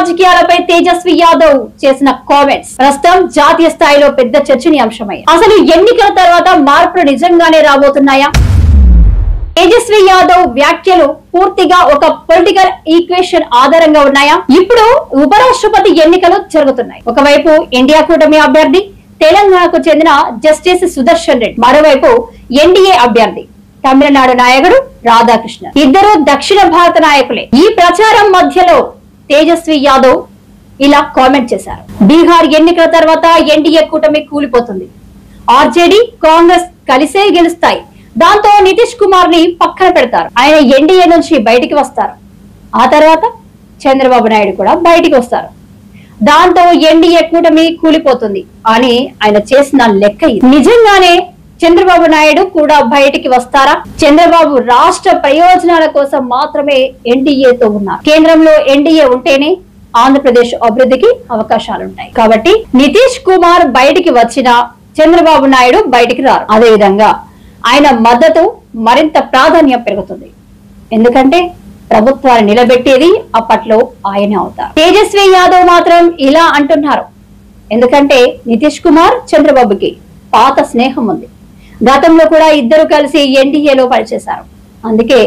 రాజకీయాలపై తేజస్వి యాదవ్ చేసిన కామెంట్స్ ప్రస్తుతం జాతీయ స్థాయిలో పెద్ద చర్చనీయాంశమయ్యాయి. అసలు ఎన్నికల తర్వాత మార్పులు నిజంగానే రాబోతున్నాయా? తేజస్వి యాదవ్ వ్యాఖ్యలు పూర్తిగా ఒక పొలిటికల్ ఈక్వేషన్ ఆధారంగా ఉన్నాయా? ఇప్పుడు ఉపరాష్ట్రపతి ఎన్నికలు జరుగుతున్నాయి. ఒకవైపు ఇండియా కూటమి అభ్యర్థి తెలంగాణకు చెందిన జస్టిస్ సుదర్శన్ రెడ్డి, మరోవైపు ఎన్డీఏ అభ్యర్థి తమిళనాడు నాయకుడు రాధాకృష్ణ, ఇద్దరు దక్షిణ భారత నాయకులే. ఈ ప్రచారం మధ్యలో తేజస్వి యాదవ్ ఇలా కామెంట్ చేశారు. బీహార్ ఎన్నికల తర్వాత ఎన్డీఏ కూటమి కూలిపోతుంది, ఆర్జేడీ కాంగ్రెస్ కలిసే గెలుస్తాయి, దాంతో నితీష్ కుమార్ ని పక్కన పెడతారు, ఆయన ఎన్డీఏ నుంచి బయటికి వస్తారు, ఆ తర్వాత చంద్రబాబు నాయుడు కూడా బయటికి వస్తారు, దాంతో ఎన్డీఏ కూటమి కూలిపోతుంది అని ఆయన చేసిన లెక్క ఇది. నిజంగానే చంద్రబాబు నాయుడు కూడా బయటికి వస్తారా? చంద్రబాబు రాష్ట్ర ప్రయోజనాల కోసం మాత్రమే ఎన్డీఏతో ఉన్నారు. కేంద్రంలో ఎన్డీఏ ఉంటేనే ఆంధ్రప్రదేశ్ అభివృద్ధికి అవకాశాలుంటాయి. కాబట్టి నితీష్ కుమార్ బయటికి వచ్చినా చంద్రబాబు నాయుడు బయటికి రారు. అదేవిధంగా ఆయన మద్దతు మరింత ప్రాధాన్యం పెరుగుతుంది. ఎందుకంటే ప్రభుత్వాన్ని నిలబెట్టేది అప్పట్లో ఆయనే అవుతారు. తేజస్వి యాదవ్ మాత్రం ఇలా అంటున్నారు ఎందుకంటే నితీష్ కుమార్ చంద్రబాబుకి పాత స్నేహం ఉంది. గతంలో కూడా ఇద్దరు కలిసి ఎన్డీఏలో పనిచేశారు. అందుకే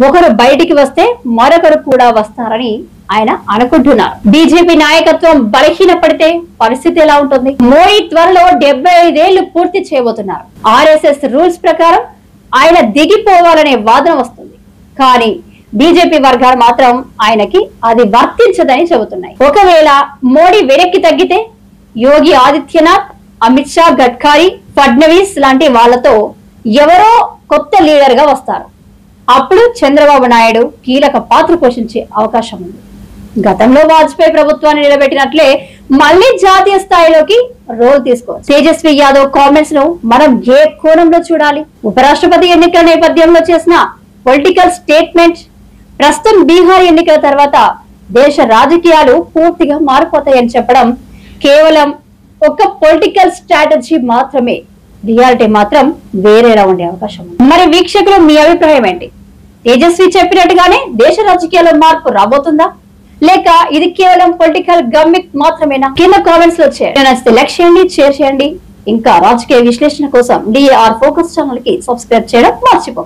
ఒకరు బయటికి వస్తే మరొకరు కూడా వస్తారని ఆయన అనుకుంటున్నారు. బీజేపీ నాయకత్వం బలహీనపడితే పరిస్థితి ఎలా ఉంటుంది? మోడీ త్వరలో 75 ఏళ్లు పూర్తి చేయబోతున్నారు. ఆర్ఎస్ఎస్ రూల్స్ ప్రకారం ఆయన దిగిపోవాలనే వాదన వస్తుంది. కానీ బీజేపీ వర్గాలు మాత్రం ఆయనకి అది వర్తించదని చెబుతున్నాయి. ఒకవేళ మోడీ వెనక్కి తగ్గితే యోగి ఆదిత్యనాథ్, అమిత్ షా, గడ్కరీ, ఫడ్నవీస్ లాంటి వాళ్లతో ఎవరో కొత్త లీడర్ గా వస్తారు. అప్పుడు చంద్రబాబు నాయుడు కీలక పాత్ర పోషించే అవకాశం ఉంది. గతంలో వాజ్పేయి ప్రభుత్వాన్ని నిలబెట్టినట్లే మళ్లీ జాతీయ స్థాయిలోకి రోల్ తీసుకోవచ్చు. తేజస్వి యాదవ్ కామెంట్స్ ను మనం ఏ కోణంలో చూడాలి? ఉపరాష్ట్రపతి ఎన్నికల నేపథ్యంలో చేసిన పొలిటికల్ స్టేట్మెంట్ ప్రస్తుతం బీహార్ ఎన్నికల తర్వాత దేశ రాజకీయాలు పూర్తిగా మారిపోతాయని చెప్పడం కేవలం ఒక పొలిటికల్ స్ట్రాటజీ మాత్రమే. రియాలిటీ మాత్రం వేరేలా ఉండే అవకాశం ఉంది. మరి వీక్షకులు మీ అభిప్రాయం ఏంటి? తేజస్వి చెప్పినట్టుగానే దేశ రాజకీయాల్లో మార్పు రాబోతుందా, లేక ఇది కేవలం పొలిటికల్ గమ్మిక్ మాత్రమేనా? కింద కామెంట్స్ లో చేయండి. లైక్ చేయండి, షేర్ చేయండి. ఇంకా రాజకీయ విశ్లేషణ కోసం DAR ఫోకస్ ఛానల్ కి సబ్స్క్రైబ్ చేయడం మర్చిపోకండి.